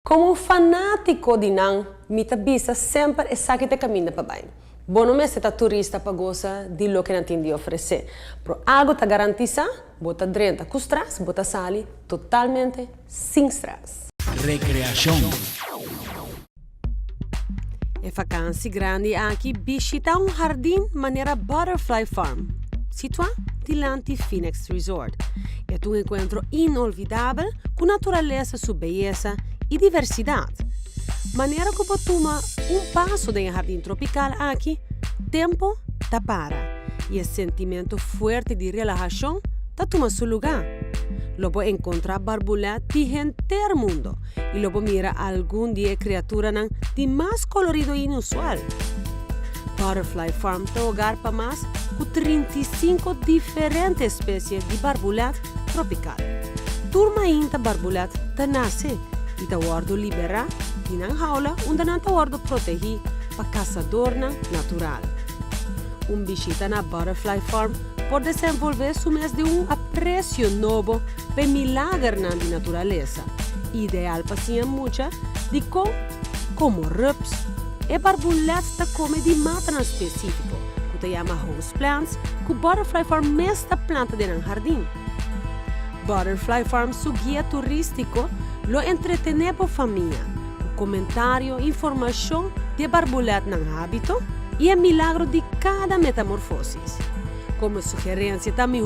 Como um fanático de Nang, mita bisa sempre é saque de caminho para bem. Bom, não é ser turista para gostar de lo que não tem de oferecer. Pero algo te garantiza, bota drenta com stress, bota sali totalmente sem stress. Recreação. É vacância grande aqui, visita jardim maneira Butterfly Farm, situado diante Phoenix Resort. É um encontro inolvidável com natureza, sua beleza e diversidade. Maneira que você toma passo em jardim tropical aqui, tempo tá para e o sentimento forte de relaxação tá toma seu lugar. Lobo encontra barbulha de gente do mundo e lobo mira algum dia criatura de mais colorido e inusual. Butterfly Farm é lugar para mais com 35 diferentes espécies de barbulha tropical. Turma ainda barbulha tá nasce e tá guardo libera e na jaula onde não tá guardo proteger para caçador natural. Visita na Butterfly Farm por desenvolver su mês de apreço novo para milagre na natureza. Ideal para si mucha de como rubs e barbulhas da come de mata específico, que se chama host plants, que Butterfly Farm mesta planta de um jardim. Butterfly Farm, su guia turístico, lo entretene por família, comentário, informação de barbulhas no hábito e o milagre de cada metamorfose. Como sugerência também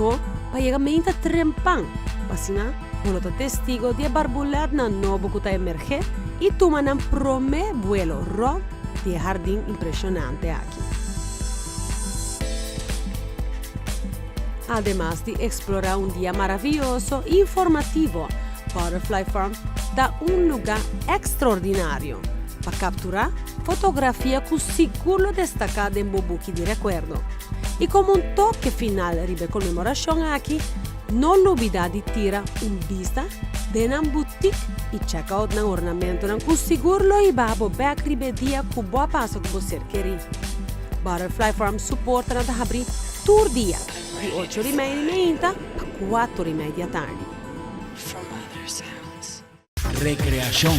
para chegar a trempar, para assinar, você testigo de barbulhas na novo que está emerge e toma um primeiro vuelo ro de jardim impressionante aqui. Además de explorar dia maravilhoso e informativo, Butterfly Farm dá lugar extraordinário para capturar fotografia com seguro destacada em bobuque de recuerdo. E como toque final de comemoração aqui, não olvida de tirar vista de uma boutique e check out na ornamento com seguro e babo back dia com boa passo que você quer. Butterfly Farm suporta na abrir todo dia, de 8h30 a 4h30 da tarde. Recreação.